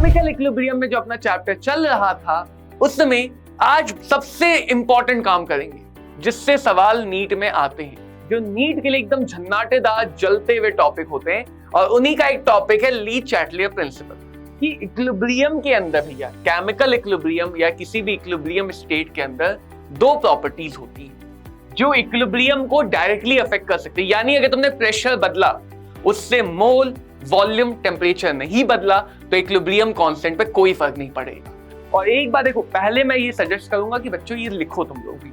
Chemical equilibrium में जो अपना चैप्टर चल रहा था उसमें आज सबसे इंपॉर्टेंट काम करेंगे जिससे सवाल नीट में आते हैं, जो नीट के लिए एकदम झन्नाटेदार जलते हुए टॉपिक होते हैं। और उन्हीं का एक टॉपिक है ली चैटलियर प्रिंसिपल कि इक्विलिब्रियम के अंदर भैया केमिकल इक्विलिब्रियम या किसी भी इक्विलिब्रियम स्टेट के अंदर दो प्रॉपर्टीज होती हैं जो इक्विलिब्रियम को डायरेक्टली अफेक्ट कर सकती है। यानी अगर तुमने प्रेशर बदला उससे मोल वॉल्यूम टेम्परेचर नहीं बदला तो इक्विलिब्रियम कांस्टेंट पे कोई फर्क नहीं पड़ेगा। और एक बात देखो, पहले मैं ये सजेस्ट करूंगा कि बच्चों ये लिखो, तुम लोग भी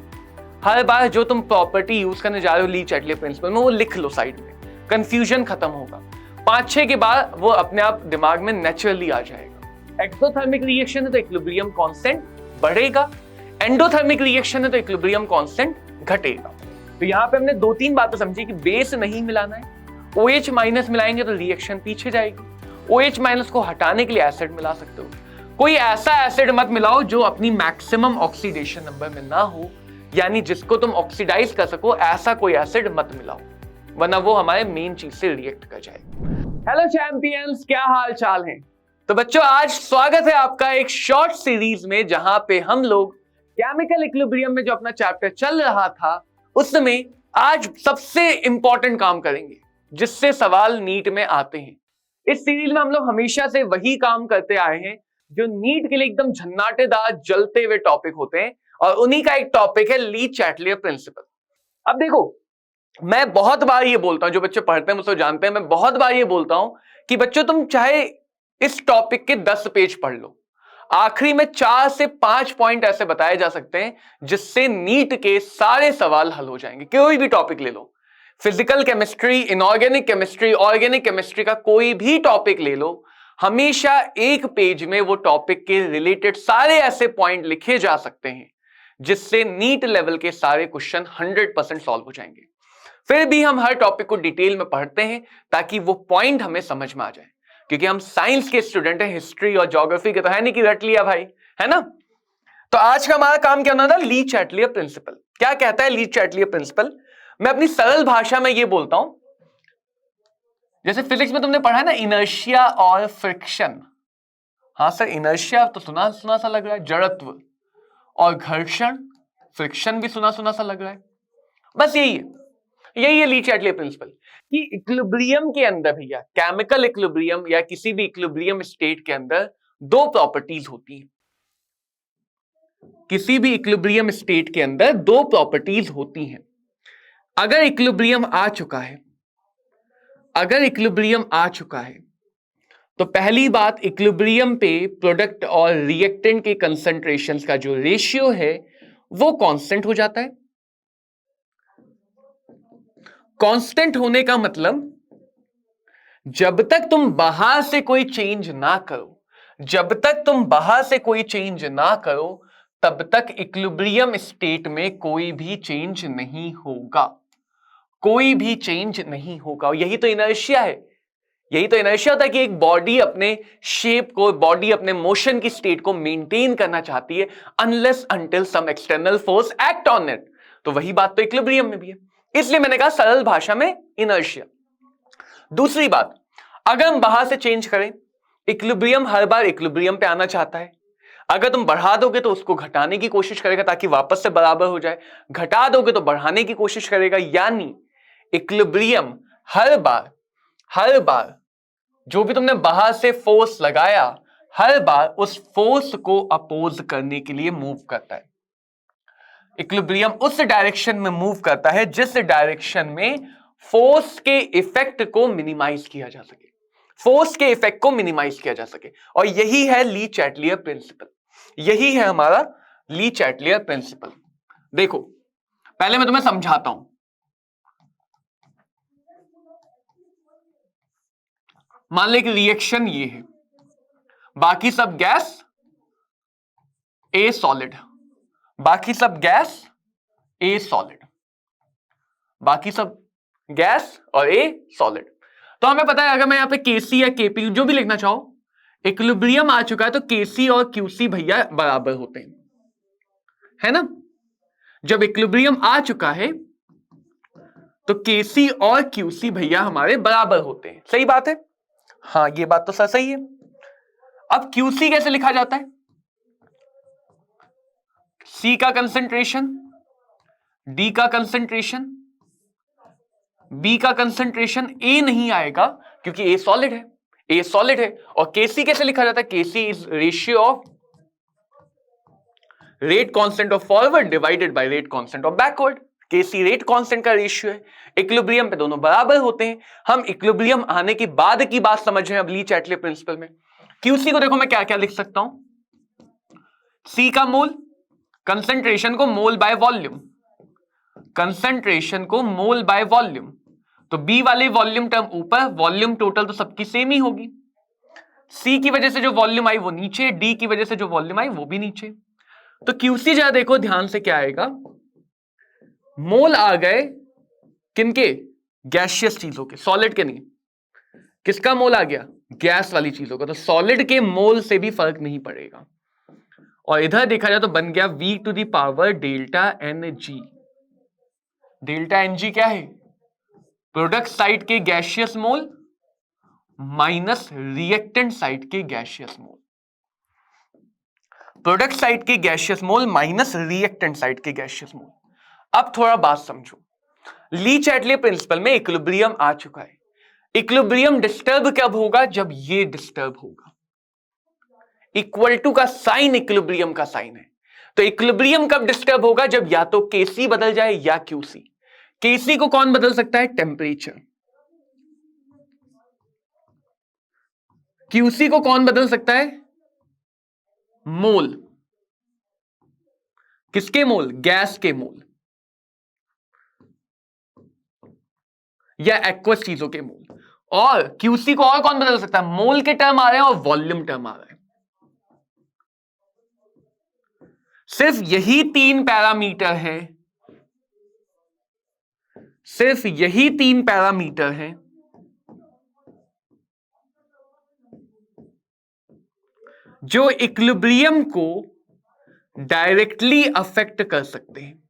हर बार जो तुम प्रॉपर्टी यूज करने जा रहे हो ली चैटलियर प्रिंसिपल में वो लिख लो साइड में, कंफ्यूजन खत्म होगा। 5-6 के बाद वो अपने आप दिमाग में नेचुरली आ जाएगा। एक्सोथर्मिक रिएक्शन है तो इक्विलिब्रियम कांस्टेंट बढ़ेगा, एंडोथर्मिक रिएक्शन है तो इक्विलिब्रियम कांस्टेंट घटेगा। तो यहाँ पे हमने 2-3 बातें समझी कि बेस नहीं मिलाना है, OH माइनस मिलाएंगे तो रिएक्शन पीछे जाएगी। OH माइनस को हटाने के लिए एसिड मिला सकते हो, कोई ऐसा एसिड मत मिलाओ जो अपनी मैक्सिमम ऑक्सीडेशन नंबर में ना हो, यानी जिसको तुम ऑक्सीडाइज कर सको, ऐसा कोई एसिड मत मिलाओ वरना वो हमारे मेन चीज से रिएक्ट कर जाएगा। हेलो चैंपियंस, क्या हाल चाल है? तो बच्चों आज स्वागत है आपका एक शॉर्ट सीरीज में जहां पे हम लोग केमिकल इक्विलिब्रियम में जो अपना चैप्टर चल रहा था उसमें आज सबसे इंपॉर्टेंट काम करेंगे जिससे सवाल नीट में आते हैं। इस सीरीज में हम लोग हमेशा से वही काम करते आए हैं जो नीट के लिए एकदम झन्नाटेदार जलते हुए टॉपिक होते हैं, और उन्हीं का एक टॉपिक है ली चैटलियर प्रिंसिपल। अब देखो, मैं बहुत बार ये बोलता हूं, जो बच्चे पढ़ते हैं मुझसे जानते हैं, मैं बहुत बार ये बोलता हूं कि बच्चों तुम चाहे इस टॉपिक के 10 पेज पढ़ लो, आखिरी में 4 से 5 पॉइंट ऐसे बताए जा सकते हैं जिससे नीट के सारे सवाल हल हो जाएंगे। कोई भी टॉपिक ले लो, physical chemistry, inorganic chemistry, organic chemistry का कोई भी टॉपिक ले लो, हमेशा एक पेज में वो टॉपिक के रिलेटेड सारे ऐसे पॉइंट लिखे जा सकते हैं जिससे नीट लेवल के सारे क्वेश्चन 100% सॉल्व हो जाएंगे। फिर भी हम हर टॉपिक को डिटेल में पढ़ते हैं ताकि वो पॉइंट हमें समझ में आ जाए, क्योंकि हम साइंस के स्टूडेंट हैं, हिस्ट्री और ज्योग्राफी के तो है नहीं कि रट लिया भाई, है ना। तो आज का हमारा काम क्या होना था? ली चैटलियर प्रिंसिपल। क्या कहता है ली चैटलियर प्रिंसिपल? मैं अपनी सरल भाषा में ये बोलता हूं, जैसे फिजिक्स में तुमने पढ़ा है ना इनर्शिया और फ्रिक्शन। हाँ सर, इनर्शिया तो सुना सुना सा लग रहा है, जड़त्व, और घर्षण, फ्रिक्शन भी सुना सुना सा लग रहा है। बस यही है ली चैटलियर प्रिंसिपल कि इक्विलिब्रियम के अंदर भैया केमिकल इक्विलिब्रियम या किसी भी इक्विलिब्रियम स्टेट के अंदर दो प्रॉपर्टीज होती हैं। किसी भी इक्विलिब्रियम स्टेट के अंदर दो प्रॉपर्टीज होती हैं। अगर इक्विलिब्रियम आ चुका है तो पहली बात, इक्विलिब्रियम पे प्रोडक्ट और रिएक्टेंट के कंसंट्रेशंस का जो रेशियो है वो कांस्टेंट हो जाता है। कांस्टेंट होने का मतलब जब तक तुम बाहर से कोई चेंज ना करो, तब तक इक्विलिब्रियम स्टेट में कोई भी चेंज नहीं होगा। और यही तो इनर्शिया है। यही तो इनर्शिया होता है कि एक बॉडी अपने शेप को, बॉडी अपने मोशन की स्टेट को मेंटेन करना चाहती है unless until some external force act on it. तो वही बात तो इक्विलिब्रियम में भी है, इसलिए मैंने कहा सरल भाषा में इनर्शिया। दूसरी बात, अगर हम बाहर से चेंज करें, इक्विलिब्रियम हर बार इक्विलिब्रियम पे आना चाहता है। अगर तुम बढ़ा दोगे तो उसको घटाने की कोशिश करेगा ताकि वापस से बराबर हो जाए, घटा दोगे तो बढ़ाने की कोशिश करेगा। यानी इक्विलिब्रियम हर बार जो भी तुमने बाहर से फोर्स लगाया, हर बार उस फोर्स को अपोज करने के लिए मूव करता है। इक्विलिब्रियम उस डायरेक्शन में मूव करता है जिस डायरेक्शन में फोर्स के इफेक्ट को मिनिमाइज किया जा सके, और यही है ली चैटलियर प्रिंसिपल। यही है हमारा ली चैटलियर प्रिंसिपल। देखो, पहले मैं तुम्हें समझाता हूं। मान ले कि रिएक्शन ये है, बाकी सब गैस, ए सॉलिड, बाकी सब गैस, ए सॉलिड, बाकी सब गैस और ए सॉलिड। तो हमें पता है, अगर मैं यहां पे केसी या केपी जो भी लिखना चाहो, इक्विलिब्रियम आ चुका है तो केसी और क्यूसी भैया बराबर होते हैं, है ना। जब इक्विलिब्रियम आ चुका है तो केसी और क्यूसी भैया हमारे बराबर होते हैं। सही बात है, हाँ ये बात तो सही है। अब QC कैसे लिखा जाता है? C का कंसेंट्रेशन, D का कंसेंट्रेशन, B का कंसेंट्रेशन, A नहीं आएगा क्योंकि A सॉलिड है, A सॉलिड है। और KC कैसे लिखा जाता है? KC is ratio of rate constant of forward divided by rate constant of backward. KC rate constant का रेशियो है, इक्विलिब्रियम पे दोनों बराबर होते हैं। हम इक्विलिब्रियम आने के बाद की बात समझ रहे हैं अब ली-चैटले प्रिंसिपल में। QC को देखो मैं क्या क्या लिख सकता हूं, C का मोल, कंसेंट्रेशन को मोल बाय वॉल्यूम, कंसेंट्रेशन को मोल बाय वॉल्यूम, तो B वाले वॉल्यूम टर्म ऊपर, वॉल्यूम टोटल तो सबकी सेम ही होगी। C की वजह से जो वॉल्यूम आई वो नीचे, D की वजह से जो वॉल्यूम आई वो भी नीचे। तो QC जरा देखो ध्यान से क्या आएगा, मोल आ गए किनके? गैसियस चीजों के, सॉलिड के नहीं। किसका मोल आ गया? गैस वाली चीजों का। तो सॉलिड के मोल से भी फर्क नहीं पड़ेगा। और इधर देखा जाए तो बन गया V to the power delta NG। Delta NG क्या है? प्रोडक्ट साइड के gaseous mole minus reactant side के गैसियस मोल। प्रोडक्ट साइड के gaseous mole minus reactant side के गैसियस मोल। अब थोड़ा बात समझो, ली-चैटले प्रिंसिपल में इक्विलिब्रियम आ चुका है। इक्विलिब्रियम डिस्टर्ब कब होगा? जब ये डिस्टर्ब होगा। इक्वल टू का साइन इक्विलिब्रियम का साइन है। तो इक्विलिब्रियम कब डिस्टर्ब होगा? जब या तो KC बदल जाए या QC। KC को कौन बदल सकता है? टेम्परेचर। QC को कौन बदल सकता है? मोल। किसके मोल? गैस के मोल या एक्वस चीजों के मोल। और QC को और कौन बदल सकता है? मोल के टर्म आ रहे हैं और वॉल्यूम टर्म आ रहे हैं। सिर्फ यही 3 पैरामीटर हैं, सिर्फ यही 3 पैरामीटर हैं जो इक्विलिब्रियम को डायरेक्टली अफेक्ट कर सकते हैं,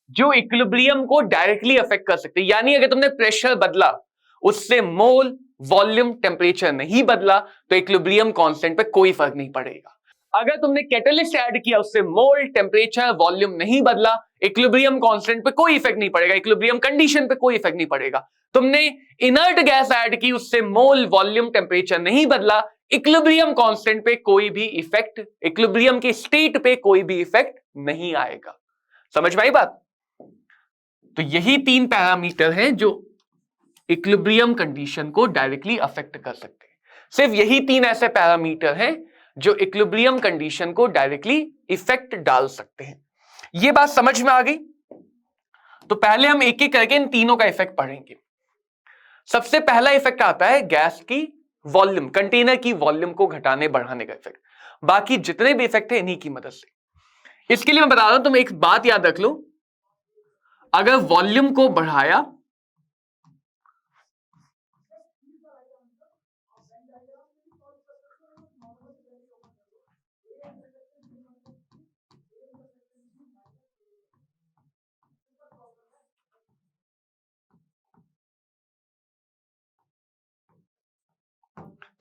जो इक्विलिब्रियम को डायरेक्टली अफेक्ट कर सकते हैं। यानी अगर तुमने प्रेशर बदला, उससे मोल, वॉल्यूम, टेम्परेचर नहीं बदला, तो इक्विलिब्रियम कांस्टेंट पे कोई फर्क नहीं पड़ेगा। अगर तुमने कैटलिस्ट ऐड किया, उससे मोल, टेम्परेचर, वॉल्यूम नहीं बदला, इक्विलिब्रियम कांस्टेंट पे कोई इफेक्ट नहीं पड़ेगा, इक्विलिब्रियम कंडीशन पे कोई इफेक्ट नहीं पड़ेगा। तुमने इनर्ट गैस ऐड की, उससे मोल, वॉल्यूम, टेम्परेचर नहीं बदला, इक्विलिब्रियम कांस्टेंट पे कोई भी इफेक्ट, इक्विलिब्रियम के स्टेट पे कोई भी इफेक्ट नहीं आएगा। समझ में आई बात? तो यही 3 पैरामीटर हैं जो इक्विलिब्रियम कंडीशन को डायरेक्टली अफेक्ट कर सकते हैं। सिर्फ यही 3 ऐसे पैरामीटर हैं जो इक्विलिब्रियम कंडीशन को डायरेक्टली इफेक्ट डाल सकते हैं। यह बात समझ में आ गई? तो पहले हम एक एक करके इन तीनों का इफेक्ट पढ़ेंगे। सबसे पहला इफेक्ट आता है गैस की वॉल्यूम, कंटेनर की वॉल्यूम को घटाने बढ़ाने का इफेक्ट। बाकी जितने भी इफेक्ट है इन्हीं की मदद से। इसके लिए मैं बता रहा हूं, तुम एक बात याद रख लो, अगर वॉल्यूम को बढ़ाया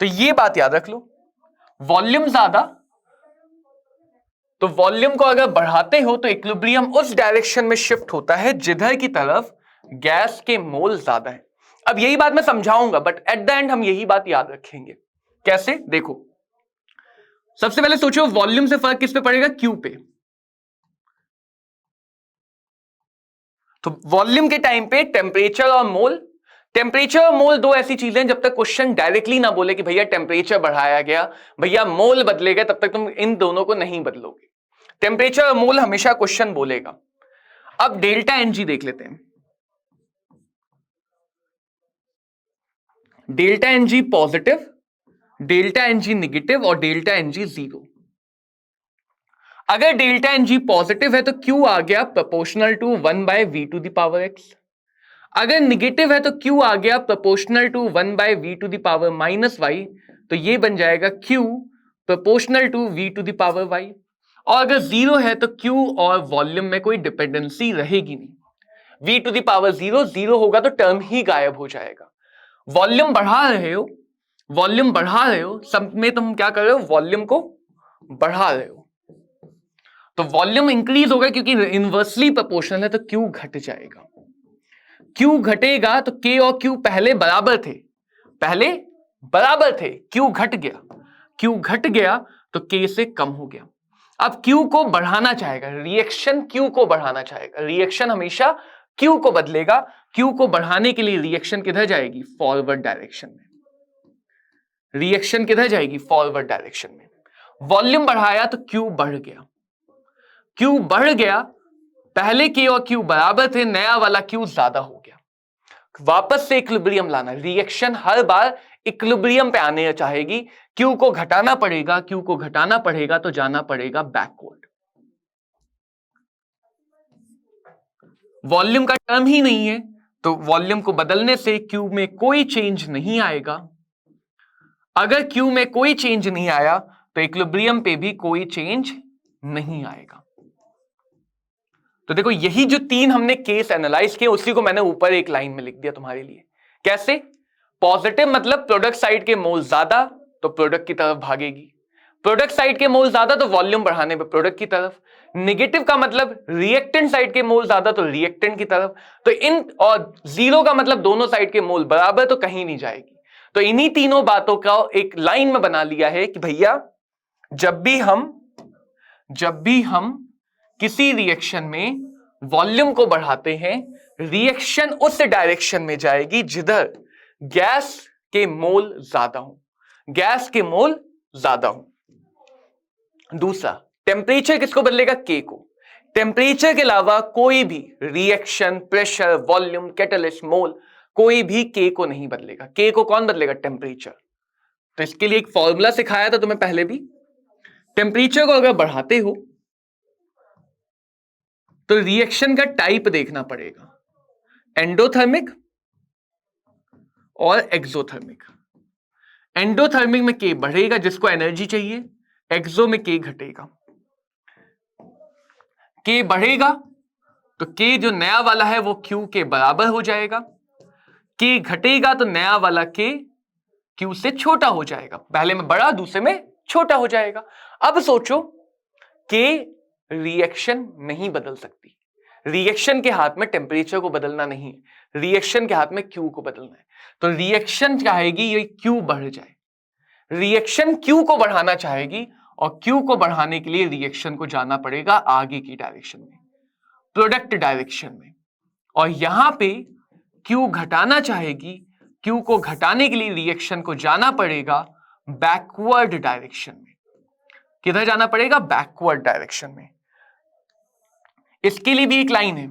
तो ये बात याद रख लो, वॉल्यूम ज्यादा, तो वॉल्यूम को अगर बढ़ाते हो तो इक्विलिब्रियम उस डायरेक्शन में शिफ्ट होता है जिधर की तरफ गैस के मोल ज्यादा है। अब यही बात मैं समझाऊंगा, बट एट द एंड हम यही बात याद रखेंगे। कैसे? देखो, सबसे पहले सोचो वॉल्यूम से फर्क किस पे पड़ेगा? क्यू पे। तो वॉल्यूम के टाइम पे टेम्परेचर और मोल, टेम्परेचर और मोल दो ऐसी चीजें जब तक क्वेश्चन डायरेक्टली ना बोले कि भैया टेम्परेचर बढ़ाया गया, भैया मोल बदले गए, तब तक तुम इन दोनों को नहीं बदलोगे। टेम्परेचर और मोल हमेशा क्वेश्चन बोलेगा। अब डेल्टा एनजी देख लेते हैं। Delta NG positive, delta NG negative और डेल्टा एनजी जीरो। अगर डेल्टा एनजी पॉजिटिव है तो क्यू आ गया प्रोपोर्शनल टू 1/v⁴x। अगर निगेटिव है तो क्यू आ गया प्रोपोर्शनल टू 1/v⁻⁻y। तो ये बन जाएगा क्यू प्रोपोर्शनल टू v⁻y। और अगर जीरो है तो क्यू और वॉल्यूम में कोई डिपेंडेंसी रहेगी नहीं। v⁻0 जीरो होगा तो टर्म ही गायब हो जाएगा। वॉल्यूम बढ़ा रहे हो वॉल्यूम बढ़ा रहे हो, सब में तुम क्या कर रहे हो, वॉल्यूम को बढ़ा रहे हो, तो वॉल्यूम इंक्रीज होगा क्योंकि इनवर्सली प्रोपोर्शनल है, तो क्यू घट जाएगा। क्यू घटेगा तो के और क्यू पहले बराबर थे, पहले बराबर थे, क्यू घट गया, क्यू घट गया तो के से कम हो गया। अब क्यू को बढ़ाना चाहेगा, रिएक्शन क्यू को बढ़ाना चाहेगा, रिएक्शन हमेशा क्यू को बदलेगा। क्यू को बढ़ाने के लिए रिएक्शन किधर जाएगी, फॉरवर्ड डायरेक्शन में, रिएक्शन किधर जाएगी, फॉरवर्ड डायरेक्शन में। वॉल्यूम बढ़ाया तो क्यू बढ़ गया, क्यू बढ़ गया, पहले के और क्यू बराबर थे, नया वाला क्यू ज्यादा हो गया, वापस से इक्विलिब्रियम लाना। रिएक्शन हर बार इक्विलिब्रियम पे आने चाहेगी, क्यू को घटाना पड़ेगा, क्यू को घटाना पड़ेगा तो जाना पड़ेगा बैकवर्ड। वॉल्यूम का टर्म ही नहीं है, तो वॉल्यूम को बदलने से क्यू में कोई चेंज नहीं आएगा। अगर क्यू में कोई चेंज नहीं आया तो इक्विलिब्रियम पे भी कोई चेंज नहीं आएगा। तो देखो यही जो तीन हमने केस एनालाइज किए, उसी को मैंने ऊपर एक लाइन में लिख दिया तुम्हारे लिए। कैसे, पॉजिटिव मतलब प्रोडक्ट साइड के मोल ज्यादा तो प्रोडक्ट की तरफ भागेगी, प्रोडक्ट साइड के मोल ज्यादा तो वॉल्यूम बढ़ाने पे प्रोडक्ट की तरफ। नेगेटिव का मतलब रिएक्टेंट साइड के मोल ज्यादा तो रिएक्टेंट की तरफ। तो इन, और जीरो का मतलब दोनों साइड के मोल बराबर तो कहीं नहीं जाएगी। तो इन्हीं तीनों बातों का एक लाइन में बना लिया है कि भैया जब भी हम किसी रिएक्शन में वॉल्यूम को बढ़ाते हैं, रिएक्शन उस डायरेक्शन में जाएगी जिधर गैस के मोल ज्यादा हो, गैस के मोल ज्यादा हो। दूसरा, टेम्परेचर किसको बदलेगा, के को। टेम्परेचर के अलावा कोई भी रिएक्शन, प्रेशर, वॉल्यूम, कैटलिस्ट, मोल, कोई भी के को नहीं बदलेगा। के को कौन बदलेगा, टेम्परेचर। तो इसके लिए एक फॉर्मूला सिखाया था तुम्हें पहले भी। टेम्परेचर को अगर बढ़ाते हो तो रिएक्शन का टाइप देखना पड़ेगा, एंडोथर्मिक और एक्सोथर्मिक। एंडोथर्मिक में के बढ़ेगा जिसको एनर्जी चाहिए, एक्सो में के घटेगा। के बढ़ेगा तो के जो नया वाला है वो क्यू के बराबर हो जाएगा, के घटेगा तो नया वाला के क्यू से छोटा हो जाएगा, पहले में बड़ा दूसरे में छोटा हो जाएगा। अब सोचो, के रिएक्शन नहीं बदल सकती, रिएक्शन के हाथ में टेम्परेचर को बदलना नहीं, रिएक्शन के हाथ में क्यू को बदलना है। तो रिएक्शन चाहेगी ये क्यू बढ़ जाए, रिएक्शन क्यू को बढ़ाना चाहेगी, और क्यू को बढ़ाने के लिए रिएक्शन को जाना पड़ेगा आगे की डायरेक्शन में, प्रोडक्ट डायरेक्शन में। और यहां पे क्यू घटाना चाहेगी, क्यू को घटाने के लिए रिएक्शन को जाना पड़ेगा बैकवर्ड डायरेक्शन में। किधर जाना पड़ेगा, बैकवर्ड डायरेक्शन में। इसके लिए भी एक लाइन है,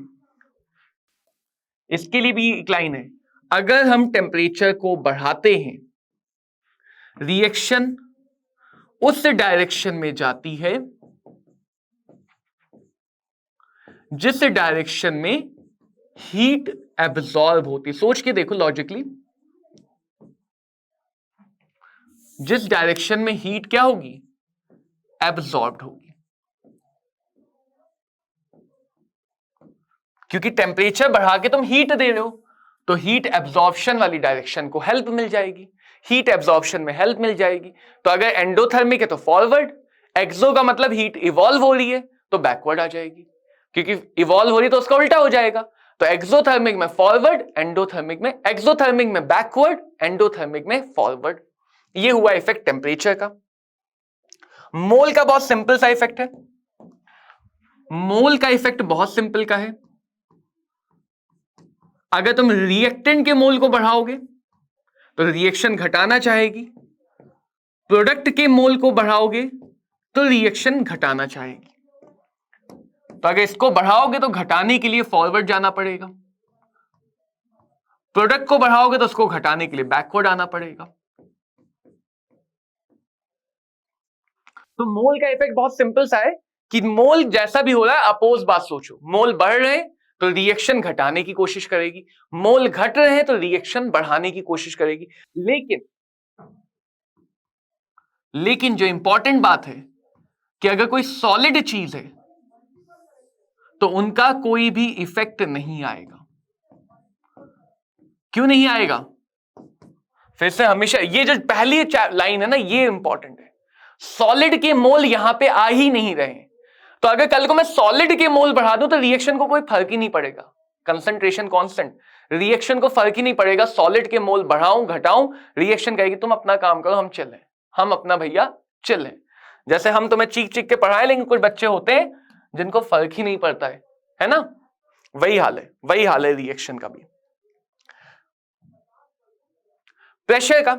इसके लिए भी एक लाइन है। अगर हम टेम्परेचर को बढ़ाते हैं, रिएक्शन उस डायरेक्शन में जाती है जिस डायरेक्शन में हीट एब्जॉर्ब होती। सोच के देखो लॉजिकली, जिस डायरेक्शन में हीट क्या होगी, एब्जॉर्ब होगी। क्योंकि टेम्परेचर बढ़ा के तुम हीट दे रहे हो, तो हीट एब्जॉर्प्शन वाली डायरेक्शन को हेल्प मिल जाएगी, हीट एब्जॉर्प्शन में हेल्प मिल जाएगी। तो अगर एंडोथर्मिक है तो फॉरवर्ड, एक्सो का मतलब हीट इवॉल्व हो रही है तो बैकवर्ड आ जाएगी, क्योंकि इवॉल्व हो रही है तो उसका उल्टा हो जाएगा। तो एक्सोथर्मिक में फॉरवर्ड, एंडोथर्मिक में, एक्सोथर्मिक में बैकवर्ड, एंडोथर्मिक में फॉरवर्ड। ये हुआ इफेक्ट टेम्परेचर का। मोल का बहुत सिंपल सा इफेक्ट है, मोल का इफेक्ट बहुत सिंपल का है। अगर तुम रिएक्टेंट के मोल को बढ़ाओगे तो रिएक्शन घटाना चाहेगी, प्रोडक्ट के मोल को बढ़ाओगे तो रिएक्शन घटाना चाहेगी। तो अगर इसको बढ़ाओगे तो घटाने के लिए फॉरवर्ड जाना पड़ेगा, प्रोडक्ट को बढ़ाओगे तो उसको घटाने के लिए बैकवर्ड आना पड़ेगा। तो मोल का इफेक्ट बहुत सिंपल सा है कि मोल जैसा भी हो रहा है, अपोज बात सोचो। मोल बढ़ रहे हैं तो रिएक्शन घटाने की कोशिश करेगी, मोल घट रहे हैं तो रिएक्शन बढ़ाने की कोशिश करेगी। लेकिन जो इंपॉर्टेंट बात है कि अगर कोई सॉलिड चीज है तो उनका कोई भी इफेक्ट नहीं आएगा। क्यों नहीं आएगा, फिर से हमेशा ये जो पहली लाइन है ना, ये इंपॉर्टेंट है। सॉलिड के मोल यहां पे आ ही नहीं रहे, तो अगर कल को मैं सॉलिड के मोल बढ़ा दूं तो रिएक्शन को कोई फर्क ही नहीं पड़ेगा, कंसंट्रेशन कांस्टेंट, रिएक्शन को फर्क ही नहीं पड़ेगा। सॉलिड के मोल बढ़ाऊं घटाऊं, रिएक्शन कहेगी तुम अपना काम करो, हम चिल हैं, हम अपना भैया चिल हैं। जैसे हम तुम्हें चीख चीख के पढ़ाए, लेकिन कुछ बच्चे होते हैं जिनको फर्क ही नहीं पड़ता है ना? वही हाल है रिएक्शन का भी। प्रेशर का,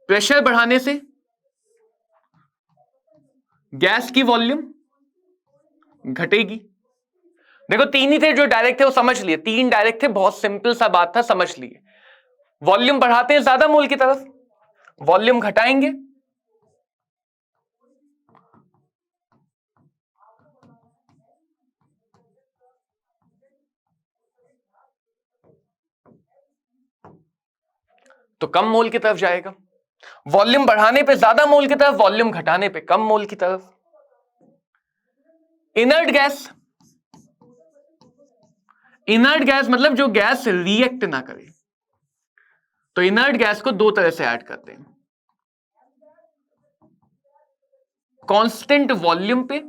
प्रेशर बढ़ाने से गैस की वॉल्यूम घटेगी। देखो तीन ही थे जो डायरेक्ट थे, वो समझ लिए, तीन डायरेक्ट थे, बहुत सिंपल सा बात था, समझ लिए। वॉल्यूम बढ़ाते हैं ज्यादा मोल की तरफ, वॉल्यूम घटाएंगे तो कम मोल की तरफ जाएगा। वॉल्यूम बढ़ाने पे ज्यादा मोल की तरफ, वॉल्यूम घटाने पे कम मोल की तरफ। इनर्ट गैस, इनर्ट गैस मतलब जो गैस रिएक्ट ना करे, तो इनर्ट गैस को दो तरह से ऐड करते हैं, कांस्टेंट वॉल्यूम पे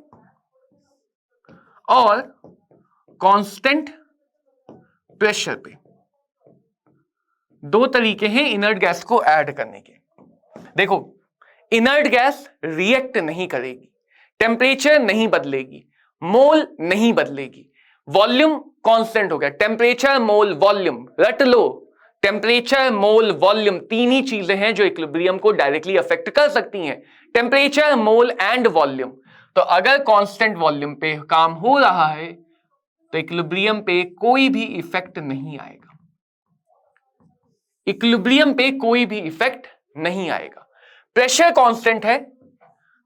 और कांस्टेंट प्रेशर पे। दो तरीके हैं इनर्ट गैस को ऐड करने के। देखो इनर्ट गैस रिएक्ट नहीं करेगी, टेम्परेचर नहीं बदलेगी, मोल नहीं बदलेगी, वॉल्यूम कांस्टेंट हो गया। टेम्परेचर मोल वॉल्यूम रट लो, टेम्परेचर मोल वॉल्यूम तीन ही चीजें हैं जो इक्विलिब्रियम को डायरेक्टली अफेक्ट कर सकती हैं, टेम्परेचर मोल एंड वॉल्यूम। तो अगर कांस्टेंट वॉल्यूम पे काम हो रहा है तो इक्विलिब्रियम पे कोई भी इफेक्ट नहीं आएगा, इक्विलिब्रियम पे कोई भी इफेक्ट नहीं आएगा। प्रेशर कांस्टेंट है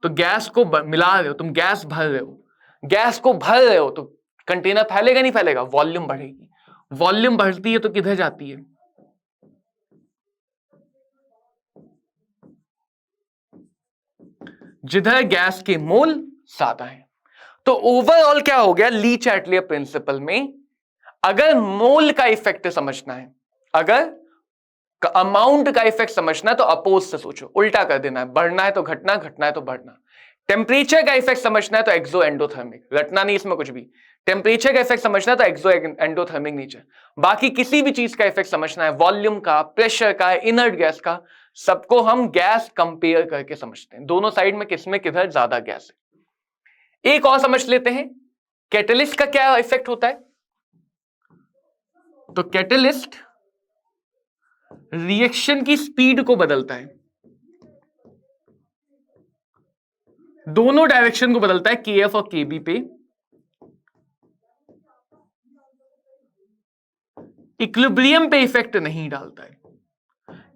तो गैस को मिला रहे हो तुम, गैस भर रहे हो, गैस को भर रहे हो तो कंटेनर फैलेगा नहीं फैलेगा, वॉल्यूम बढ़ेगी। वॉल्यूम बढ़ती है तो किधर जाती है, जिधर गैस के मोल ज्यादा है। तो ओवरऑल क्या हो गया, ली चैटलियर प्रिंसिपल में अगर मोल का इफेक्ट समझना है, अगर अमाउंट का इफेक्ट समझना है तो अपोज से सोचो, उल्टा कर देना है, बढ़ना है तो घटना, घटना है तो बढ़ना। टेम्परेचर का इफेक्ट समझना है तो एक्सो एंडोथर्मिक, रटना नहीं इसमें कुछ भी। टेम्परेचर का इफेक्ट समझना है तो एक्सो एंडोथर्मिक नीचे। बाकी किसी भी चीज का इफेक्ट समझना है, वॉल्यूम का, प्रेशर का, इनर्ट गैस का, सबको हम गैस कंपेयर करके समझते हैं, दोनों साइड में किसमें किधर ज्यादा गैस है। एक और समझ लेते हैं कैटलिस्ट का क्या इफेक्ट होता है। तो कैटलिस्ट रिएक्शन की स्पीड को बदलता है, दोनों डायरेक्शन को बदलता है, केएफ और केबी पे। इक्विलिब्रियम पे इफेक्ट नहीं डालता है।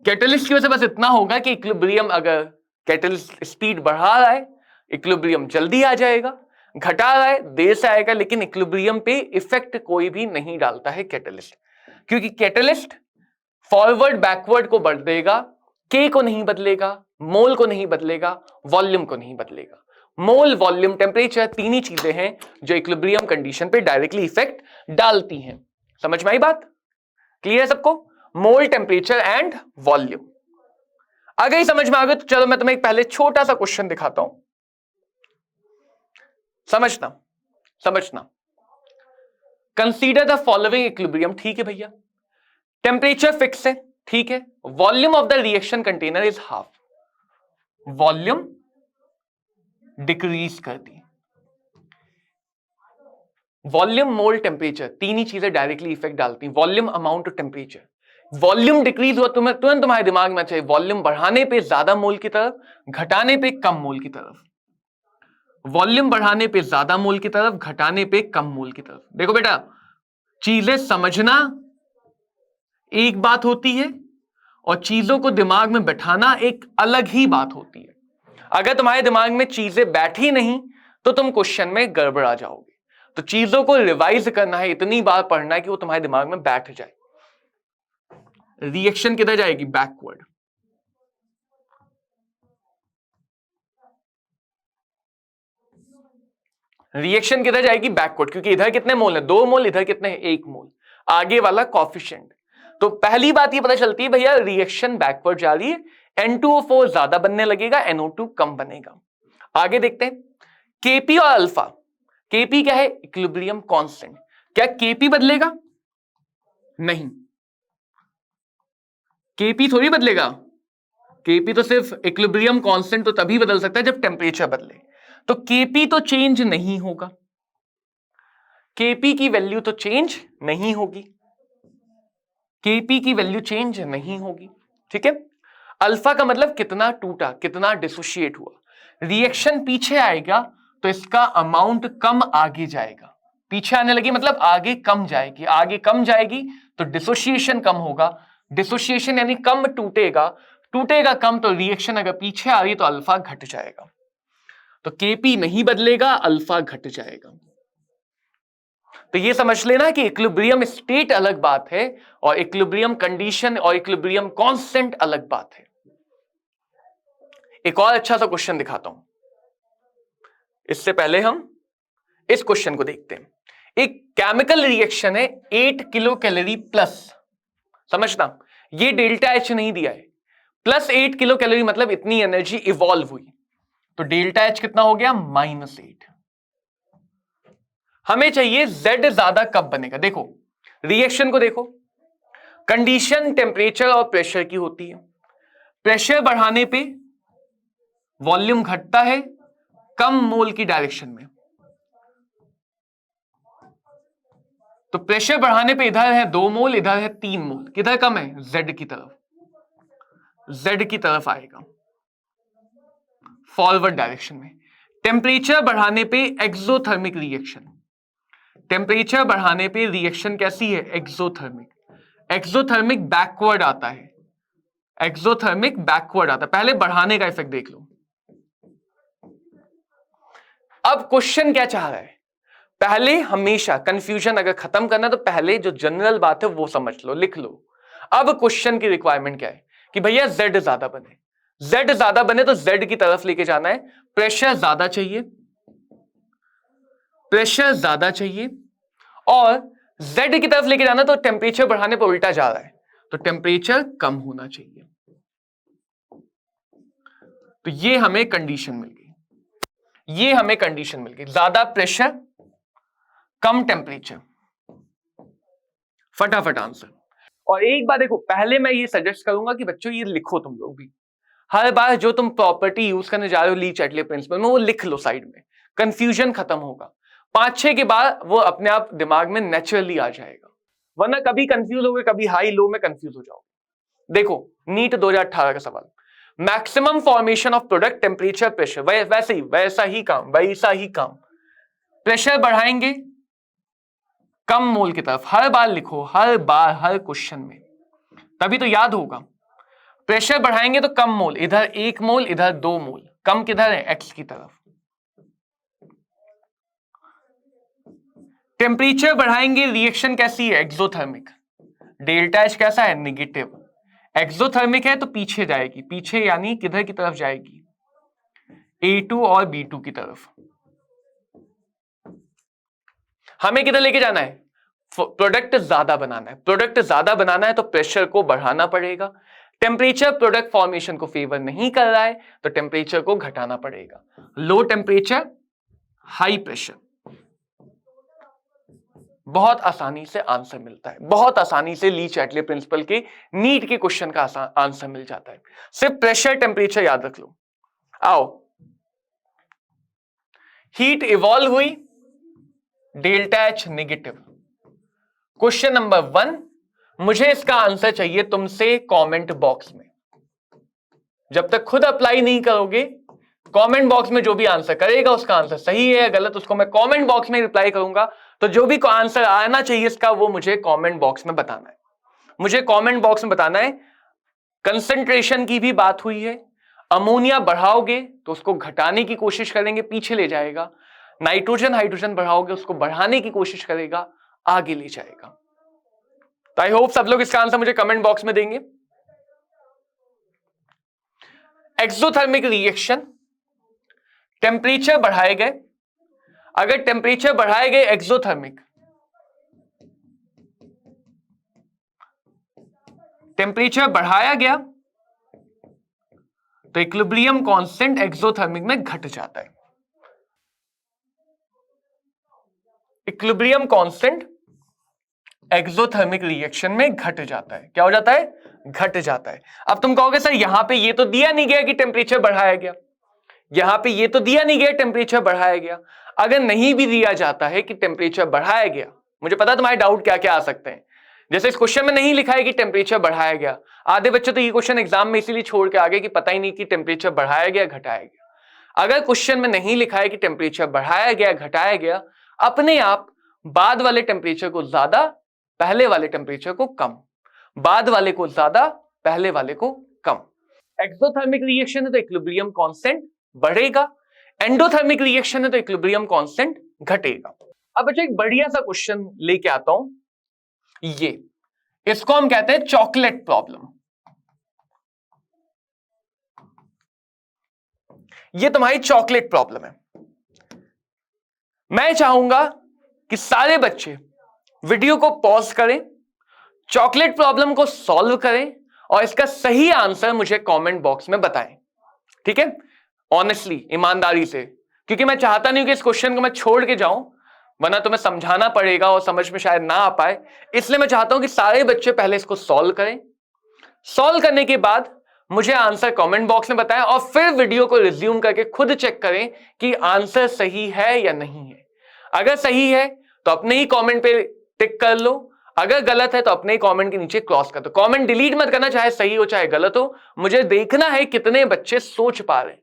कैटलिस्ट की वजह से बस इतना होगा कि इक्विलिब्रियम, अगर कैटलिस्ट स्पीड बढ़ा रहा है इक्विलिब्रियम जल्दी आ जाएगा, घटा रहा है देर से आएगा, लेकिन इक्विलिब्रियम पे इफेक्ट कोई भी नहीं डालता है कैटलिस्ट, क्योंकि कैटलिस्ट फॉरवर्ड बैकवर्ड को बदलेगा, के को नहीं बदलेगा, मोल को नहीं बदलेगा, वॉल्यूम को नहीं बदलेगा। मोल, वॉल्यूम, टेम्परेचर तीन ही चीजें हैं जो इक्विलिब्रियम कंडीशन पे डायरेक्टली इफेक्ट डालती हैं। समझ में आई बात? क्लियर है सबको? मोल, टेम्परेचर एंड वॉल्यूम। अगर ही समझ में आ गया तो चलो मैं तुम्हें एक पहले छोटा सा क्वेश्चन दिखाता हूं, समझना समझना। कंसीडर द फॉलोइंग इक्विलिब्रियम, ठीक है भैया, टेम्परेचर फिक्स है, ठीक है, volume of the reaction container is half, volume decrease कर दी। वॉल्यूम, मोल, टेम्परेचर तीन ही चीजें डायरेक्टली इफेक्ट डालती हैं, वॉल्यूम, अमाउंट और टेम्परेचर। वॉल्यूम डिक्रीज हुआ तुरंत तुम्हारे दिमाग में चाहिए, वॉल्यूम बढ़ाने पे ज्यादा मोल की तरफ, घटाने पे कम मोल की तरफ। वॉल्यूम बढ़ाने पे ज्यादा मोल की तरफ, घटाने पे कम मोल की तरफ। देखो बेटा, चीजें समझना एक बात होती है और चीजों को दिमाग में बैठाना एक अलग ही बात होती है। अगर तुम्हारे दिमाग में चीजें बैठी नहीं तो तुम क्वेश्चन में गड़बड़ा जाओगे। तो चीजों को रिवाइज करना है, इतनी बार पढ़ना है कि वो तुम्हारे दिमाग में बैठ जाए। रिएक्शन किधर जाएगी? बैकवर्ड। रिएक्शन किधर जाएगी? बैकवर्ड, क्योंकि इधर कितने मोल है? 2 मोल, इधर कितने हैं? 1 मोल। आगे वाला कॉफिशिएंट, तो पहली बात ये पता चलती है भैया रिएक्शन बैकवर्ड जा रही है, N2O4 ज्यादा बनने लगेगा, NO2 कम बनेगा। आगे देखते हैं Kp और अल्फा। Kp क्या है? Equilibrium constant. क्या Kp बदलेगा? नहीं, Kp थोड़ी बदलेगा। Kp तो सिर्फ इक्विलिब्रियम कांस्टेंट तो तभी बदल सकता है जब टेम्परेचर बदले, तो Kp तो चेंज नहीं होगा, Kp की वैल्यू तो चेंज नहीं होगी, Kp की वैल्यू चेंज नहीं होगी। ठीक है, अल्फा का मतलब कितना टूटा, कितना डिसोशिएट हुआ। रिएक्शन पीछे आएगा तो इसका अमाउंट कम आगे जाएगा, पीछे आने लगी मतलब आगे कम जाएगी, आगे कम जाएगी तो डिसोशिएशन कम होगा, डिसोशिएशन यानी कम टूटेगा, टूटेगा कम तो रिएक्शन अगर पीछे आ रही तो अल्फा घट जाएगा। तो Kp नहीं बदलेगा, अल्फा घट जाएगा। तो ये समझ लेना कि इक्विलिब्रियम स्टेट अलग बात है और इक्विलिब्रियम कंडीशन और इक्विलिब्रियम कांस्टेंट अलग बात है। एक और अच्छा सा क्वेश्चन दिखाता हूं, इससे पहले हम इस क्वेश्चन को देखते हैं। एक केमिकल रिएक्शन है 8 किलो कैलोरी प्लस, समझना ये डेल्टा एच नहीं दिया है, प्लस 8 किलो कैलोरी मतलब इतनी एनर्जी इवॉल्व हुई, तो डेल्टा एच कितना हो गया? -8। हमें चाहिए Z ज्यादा कब बनेगा। देखो रिएक्शन को देखो, कंडीशन टेम्परेचर और प्रेशर की होती है, प्रेशर बढ़ाने पे वॉल्यूम घटता है कम मोल की डायरेक्शन में, तो प्रेशर बढ़ाने पे इधर है 2 मोल, इधर है 3 मोल, किधर कम है? Z की तरफ, Z की तरफ आएगा फॉरवर्ड डायरेक्शन में। टेम्परेचर बढ़ाने पे एक्सोथर्मिक रिएक्शन, टेम्परेचर बढ़ाने पे रिएक्शन कैसी है? एक्सोथर्मिक। एक्सोथर्मिक बैकवर्ड आता है, एक्सोथर्मिक बैकवर्ड आता है। पहले बढ़ाने का इफेक्ट देख लो। अब क्वेश्चन क्या चाह रहा है? पहले हमेशा कंफ्यूजन अगर खत्म करना तो पहले जो जनरल बात है वो समझ लो, लिख लो। अब क्वेश्चन की रिक्वायरमेंट क्या है कि भैया Z ज्यादा बने, Z ज्यादा बने तो Z की तरफ लेके जाना है, प्रेशर ज्यादा चाहिए, प्रेशर ज्यादा चाहिए, और Z की तरफ लेके जाना तो टेम्परेचर बढ़ाने पर उल्टा जा रहा है, तो टेम्परेचर कम होना चाहिए। तो ये हमें कंडीशन मिल गई, ये हमें कंडीशन मिल गई, ज्यादा प्रेशर कम टेम्परेचर। फटाफट आंसर। और एक बात देखो, पहले मैं ये सजेस्ट करूंगा कि बच्चों ये लिखो तुम लोग भी, हर बार जो तुम प्रॉपर्टी यूज करने जा रहे हो ली-चैटले प्रिंसिपल में, वो लिख लो साइड में, कंफ्यूजन खत्म होगा। 5-6 के बाद वो अपने आप दिमाग में नेचुरली आ जाएगा, वरना कभी कंफ्यूज होगे, कभी हाई लो में कंफ्यूज हो जाओगे। देखो नीट 2018 का सवाल, maximum formation of product temperature pressure, वैसा ही काम, प्रेशर बढ़ाएंगे कम मोल की तरफ, हर बार लिखो, हर बार हर क्वेश्चन में, तभी तो याद होगा। प्रेशर बढ़ाएंगे तो कम मोल, इधर 1 मोल इधर 2 मोल, कम किधर है? एक्स की तरफ। टेम्परेचर बढ़ाएंगे, रिएक्शन कैसी है? एक्सोथर्मिक, डेल्टा एच कैसा है? नेगेटिव। एक्सोथर्मिक है तो पीछे जाएगी, पीछे यानी किधर की तरफ जाएगी? A2 और B2 की तरफ। हमें किधर लेके जाना है? प्रोडक्ट ज्यादा बनाना है, प्रोडक्ट ज्यादा बनाना है तो प्रेशर को बढ़ाना पड़ेगा। टेम्परेचर प्रोडक्ट फॉर्मेशन को फेवर नहीं कर रहा है तो टेम्परेचर को घटाना पड़ेगा। लो टेम्परेचर हाई प्रेशर, बहुत आसानी से आंसर मिलता है, बहुत आसानी से ली-चैटले प्रिंसिपल के नीट के क्वेश्चन का आंसर मिल जाता है। सिर्फ प्रेशर टेम्परेचर याद रख लो। आओ, हीट इवॉल्व हुई, delta H negative. Question number 1, मुझे इसका आंसर चाहिए तुमसे कमेंट बॉक्स में। जब तक खुद अप्लाई नहीं करोगे, कमेंट बॉक्स में जो भी आंसर करेगा उसका आंसर सही है या गलत, उसको मैं कमेंट बॉक्स में रिप्लाई करूंगा। तो जो भी आंसर आना चाहिए इसका, वो मुझे कमेंट बॉक्स में बताना है। मुझे कमेंट बॉक्स में बताना है। कंसंट्रेशन की भी बात हुई है, अमोनिया बढ़ाओगे तो उसको घटाने की कोशिश करेंगे, पीछे ले जाएगा। नाइट्रोजन हाइड्रोजन बढ़ाओगे उसको बढ़ाने की कोशिश करेगा, आगे ले जाएगा। तो आई होप सब लोग इसका आंसर मुझे कमेंट बॉक्स में देंगे। एक्सोथर्मिक रिएक्शन, टेम्परेचर बढ़ाए गए, अगर टेम्परेचर बढ़ाए गए एक्सोथर्मिक, टेम्परेचर बढ़ाया गया तो इक्विलिब्रियम कांस्टेंट एक्सोथर्मिक में घट जाता है। इक्विलिब्रियम कांस्टेंट एक्सोथर्मिक रिएक्शन में घट जाता है। क्या हो जाता है? घट जाता है। अब तुम कहोगे सर यहां पे ये तो दिया नहीं गया कि टेम्परेचर बढ़ाया गया, यहां पे ये तो दिया नहीं गया टेम्परेचर बढ़ाया गया। अगर नहीं भी दिया जाता है कि टेम्परेचर बढ़ाया गया, मुझे पता है तुम्हारे डाउट क्या क्या आ सकते हैं। जैसे इस क्वेश्चन में नहीं लिखा है कि टेम्परेचर बढ़ाया गया, आधे बच्चे तो ये क्वेश्चन एग्जाम में इसीलिए छोड़ के आ गए कि पता ही नहीं कि टेम्परेचर बढ़ाया गया घटाया गया। अगर क्वेश्चन में नहीं लिखा है कि टेम्परेचर बढ़ाया गया घटाया गया, अपने आप बाद वाले टेम्परेचर को ज्यादा, पहले वाले टेम्परेचर को कम, बाद वाले को ज्यादा, पहले वाले को कम। एक्सोथर्मिक रिएक्शन है तो इक्विलिब्रियम कांस्टेंट बढ़ेगा, एंडोथर्मिक रिएक्शन है तो इक्विलिब्रियम कांस्टेंट घटेगा। अब बच्चों एक बढ़िया सा क्वेश्चन लेके आता हूं, ये इसको हम कहते हैं चॉकलेट प्रॉब्लम। ये तुम्हारी चॉकलेट प्रॉब्लम है। मैं चाहूंगा कि सारे बच्चे वीडियो को पॉज करें, चॉकलेट प्रॉब्लम को सॉल्व करें और इसका सही आंसर मुझे कमेंट बॉक्स में बताएं। ठीक है? ऑनेस्टली, ईमानदारी से, क्योंकि मैं चाहता नहीं कि इस क्वेश्चन को मैं छोड़ के जाऊं, वरना तुम्हें समझाना पड़ेगा और समझ में शायद ना आ पाए। इसलिए मैं चाहता हूं कि सारे बच्चे पहले इसको सॉल्व करें, सॉल्व करने के बाद मुझे आंसर कमेंट बॉक्स में बताएं और फिर वीडियो को रिज्यूम करके खुद चेक करें कि आंसर सही है या नहीं है। अगर सही है तो अपने ही कमेंट पे टिक कर लो, अगर गलत है तो अपने ही कमेंट के नीचे क्रॉस कर दो। कमेंट डिलीट मत करना, चाहे सही हो चाहे गलत हो। मुझे देखना है कितने बच्चे सोच पा रहे हैं,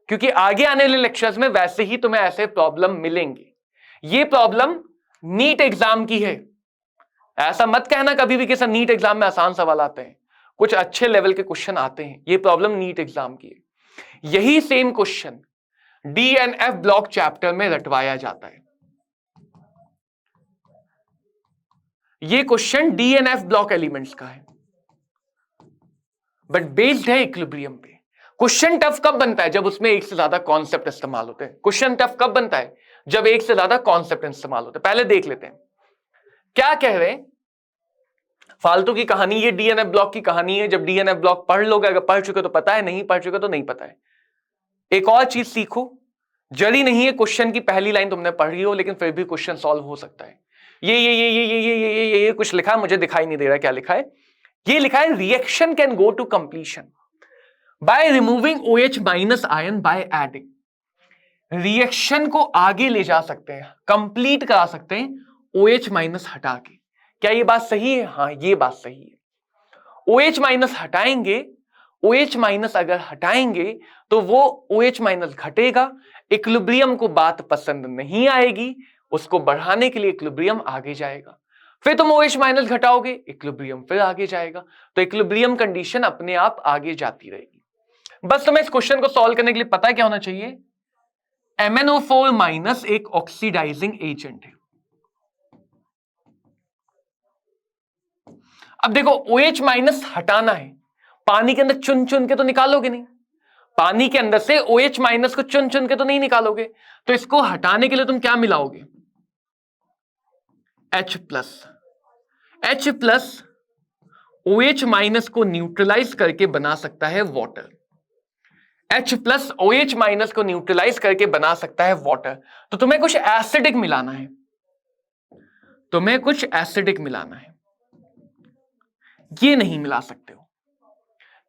क्योंकि आगे आने वाले लेक्चर्स में वैसे ही तुम्हें ऐसे प्रॉब्लम मिलेंगे। ये प्रॉब्लम नीट एग्जाम की है। ऐसा मत कहना कभी भी कि सर नीट एग्जाम में आसान सवाल आते हैं, कुछ अच्छे लेवल के क्वेश्चन आते हैं। ये प्रॉब्लम नीट एग्जाम की है। यही same question DNF block chapter में रटवाया जाता है। ये क्वेश्चन डीएनएफ ब्लॉक एलिमेंट्स का है, बट बेस्ड है इक्विलिब्रियम पे। क्वेश्चन टफ कब बनता है? जब उसमें एक से ज्यादा कॉन्सेप्ट इस्तेमाल होते हैं। क्वेश्चन टफ कब बनता है? जब एक से ज्यादा कॉन्सेप्ट इस्तेमाल होते हैं। पहले देख लेते हैं क्या कह रहे हैं। फालतू की कहानी, ये डीएनएफ ब्लॉक की कहानी है। जब डीएनएफ ब्लॉक पढ़ लोगे, अगर पढ़ चुके तो पता है, नहीं पढ़ चुके तो नहीं पता है। एक और चीज सीखो, जड़ी नहीं है क्वेश्चन की पहली लाइन तुमने पढ़ी हो, लेकिन फिर भी क्वेश्चन सॉल्व हो सकता है। ये कुछ लिखा है, मुझे दिखाई नहीं दे रहा क्या लिखा है। ये लिखा है reaction can go to completion by removing OH minus ion by adding. Reaction को आगे ले जा सकते हैं, कंप्लीट करा सकते हैं OH माइनस हटा के। क्या ये बात सही है? हाँ, ये बात सही है। OH माइनस हटाएंगे, OH माइनस अगर हटाएंगे तो वो OH माइनस घटेगा। इक्विलिब्रियम को बात पसंद नहीं आएगी, उसको बढ़ाने के लिए इक्विलिब्रियम आगे जाएगा। फिर तुम OH माइनस घटाओगे, इक्विलिब्रियम फिर आगे जाएगा। तो इक्विलिब्रियम कंडीशन अपने आप आगे जाती रहेगी। बस तुम्हें इस क्वेश्चन को सॉल्व करने के लिए पता क्या होना चाहिए? MnO4 माइनस एक ऑक्सीडाइजिंग एजेंट है। अब देखो, OH माइनस हटाना है, पानी के अंदर चुन चुन के तो निकालोगे नहीं, पानी के अंदर से OH माइनस को चुन चुन के तो नहीं निकालोगे। तो इसको हटाने के लिए तुम क्या मिलाओगे? H प्लस OH माइनस को न्यूट्रलाइज करके बना सकता है water. H plus OH minus को न्यूट्रलाइज करके बना सकता है वाटर। तो तुम्हें कुछ एसिडिक मिलाना है, तुम्हें कुछ एसिडिक मिलाना है। ये नहीं मिला सकते हो,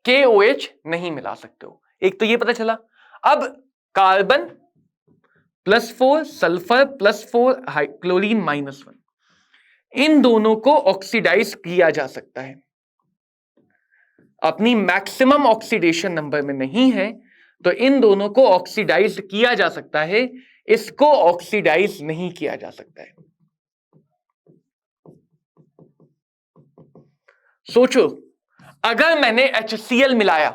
KOH नहीं मिला सकते हो। एक तो ये पता चला। अब कार्बन +4 सल्फर +4 क्लोरीन -1, इन दोनों को ऑक्सीडाइज किया जा सकता है। अपनी मैक्सिमम ऑक्सीडेशन नंबर में नहीं है तो इन दोनों को ऑक्सीडाइज किया जा सकता है, इसको ऑक्सीडाइज नहीं किया जा सकता है। सोचो, अगर मैंने HCl मिलाया,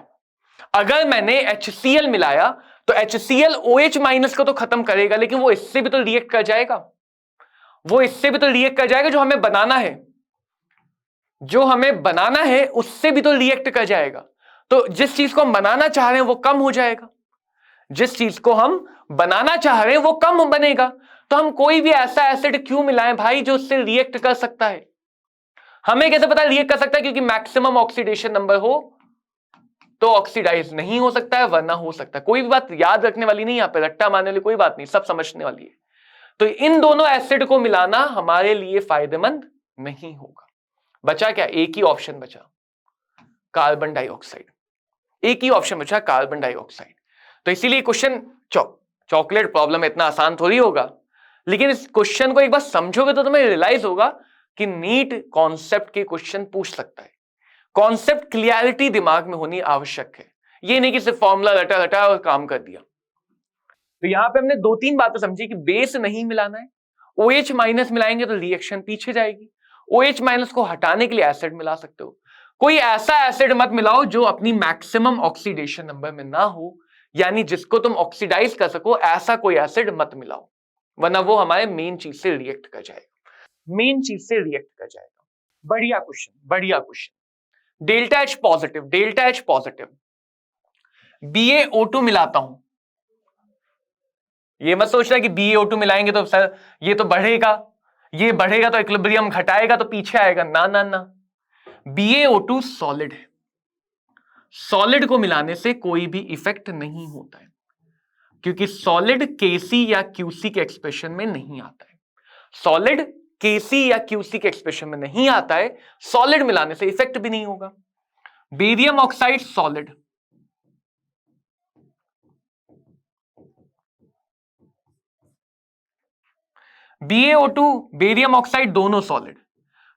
तो HCl OH माइनस को तो खत्म करेगा, लेकिन वो इससे भी तो रिएक्ट कर जाएगा, जो हमें बनाना है उससे भी तो रिएक्ट कर जाएगा। तो जिस चीज को हम बनाना चाह रहे हैं वो कम हो जाएगा, वो कम बनेगा। तो हम कोई भी ऐसा एसिड क्यों मिलाएं भाई जो उससे रिएक्ट कर सकता है? हमें कैसे पता रिएक्ट कर सकता है? क्योंकि मैक्सिमम ऑक्सीडेशन नंबर हो तो ऑक्सीडाइज नहीं हो सकता है, वरना हो सकता है। कोई भी बात याद रखने वाली नहीं, यहां पे रट्टा मारने वाली कोई बात नहीं, सब समझने वाली है। तो इन दोनों एसिड को मिलाना हमारे लिए फायदेमंद नहीं होगा। बचा क्या? एक ही ऑप्शन बचा, कार्बन डाइऑक्साइड। एक ही ऑप्शन बचा, कार्बन डाइऑक्साइड। तो इसीलिए क्वेश्चन चॉकलेट प्रॉब्लम इतना आसान थोड़ी होगा, लेकिन इस क्वेश्चन को एक बार समझोगे तो तुम्हें रियलाइज होगा कि नीट कॉन्सेप्ट के क्वेश्चन पूछ सकता है। कॉन्सेप्ट क्लियरिटी दिमाग में होनी आवश्यक है, ये नहीं कि सिर्फ फॉर्मूला रटा रटा और काम कर दिया। तो यहां पे हमने 2-3 बातें समझी कि बेस नहीं मिलाना है, OH माइनस मिलाएंगे तो रिएक्शन पीछे जाएगी। OH माइनस को हटाने के लिए एसिड मिला सकते हो। कोई ऐसा एसिड मत मिलाओ जो अपनी मैक्सिमम ऑक्सीडेशन नंबर में ना हो, यानी जिसको तुम ऑक्सीडाइज कर सको, ऐसा कोई एसिड मत मिलाओ, वरना वो हमारे मेन चीज से रिएक्ट कर जाएगा, मेन चीज से रिएक्ट कर जाएगा। बढ़िया क्वेश्चन, बढ़िया question. Delta H positive, delta H positive, BaO2 मिलाता हूं। ये मत सोचना कि BaO2 मिलाएंगे तो सर ये तो बढ़ेगा, ये बढ़ेगा तो इक्विलिब्रियम घटाएगा तो पीछे आएगा, ना ना ना। BaO2 सॉलिड है, सॉलिड को मिलाने से कोई भी इफेक्ट नहीं होता है, क्योंकि सॉलिड Kc या Qc के एक्सप्रेशन में नहीं आता है। सॉलिड Kc या Qc के एक्सप्रेशन में नहीं आता है, सॉलिड मिलाने से इफेक्ट भी नहीं होगा। Barium oxide solid, BaO2 barium oxide दोनों सॉलिड,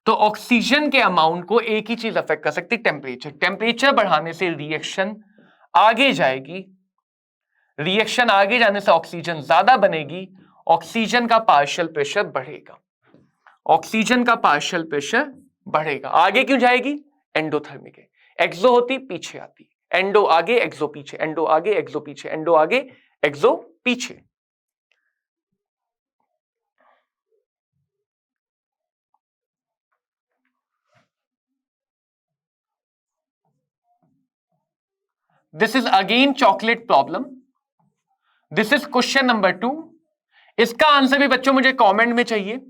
तो ऑक्सीजन के अमाउंट को एक ही चीज अफेक्ट कर सकती है, टेम्परेचर। टेम्परेचर बढ़ाने से रिएक्शन आगे जाएगी, रिएक्शन आगे जाने से ऑक्सीजन ज्यादा बनेगी, ऑक्सीजन का पार्शियल प्रेशर बढ़ेगा, ऑक्सीजन का पार्शियल प्रेशर बढ़ेगा। आगे क्यों जाएगी? एंडोथर्मिक है। एक्सो होती पीछे आती, एंडो आगे एक्सो पीछे, एंडो आगे एक्सो पीछे, एंडो आगे एक्सो पीछे। This is again chocolate problem, this is question number 2। इसका आंसर भी बच्चों मुझे कमेंट में चाहिए।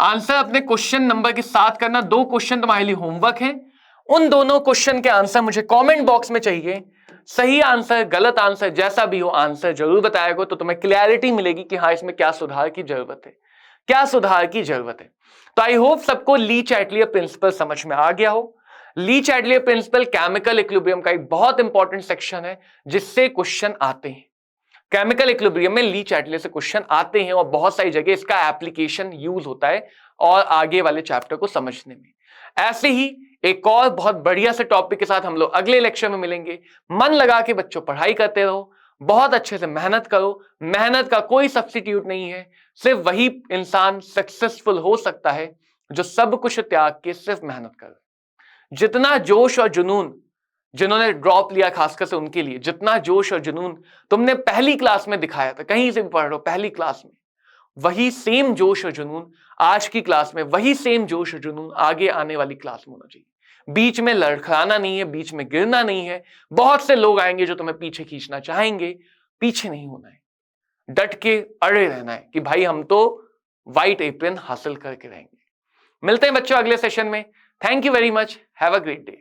आंसर अपने क्वेश्चन नंबर के साथ करना। 2 क्वेश्चन तुम्हारे लिए होमवर्क है, उन दोनों क्वेश्चन के आंसर मुझे कमेंट बॉक्स में चाहिए। सही आंसर, गलत आंसर, जैसा भी हो आंसर जरूर बताएगा, तो तुम्हें क्लैरिटी मिलेगी कि हाँ इसमें क्या सुधार की जरूरत है, क्या सुधार की जरूरत है। तो आई होप सबको ली चैटलियर प्रिंसिपल समझ में आ गया हो। ली चैटलियर प्रिंसिपल केमिकल इक्विलिब्रियम का एक बहुत इंपॉर्टेंट सेक्शन है जिससे क्वेश्चन आते हैं। केमिकल इक्विलिब्रियम में ली चैटलियर से क्वेश्चन आते हैं और बहुत सारी जगह इसका एप्लीकेशन यूज होता है और आगे वाले चैप्टर को समझने में। ऐसे ही एक और बहुत बढ़िया से टॉपिक के साथ हम लोग अगले लेक्चर में मिलेंगे। मन लगा के बच्चों पढ़ाई करते रहो, बहुत अच्छे से मेहनत करो, मेहनत का कोई सब्स्टिट्यूट नहीं है। सिर्फ वही इंसान सक्सेसफुल हो सकता है जो सब कुछ त्याग के सिर्फ मेहनत करे। जितना जोश और जुनून जिन्होंने ड्रॉप लिया खासकर से उनके लिए, जितना जोश और जुनून तुमने पहली क्लास में दिखाया था, कहीं से भी पढ़ लो पहली क्लास में, वही सेम जोश और जुनून आज की क्लास में, वही सेम जोश और जुनून आगे आने वाली क्लास में होना चाहिए। बीच में लड़खड़ाना नहीं है, बीच में गिरना नहीं है। बहुत से लोग आएंगे जो तुम्हें पीछे खींचना चाहेंगे, पीछे नहीं होना है, डट के अड़े रहना है कि भाई हम तो व्हाइट एप्रन हासिल करके रहेंगे। मिलते हैं बच्चों अगले सेशन में। Thank you very much, have a great day.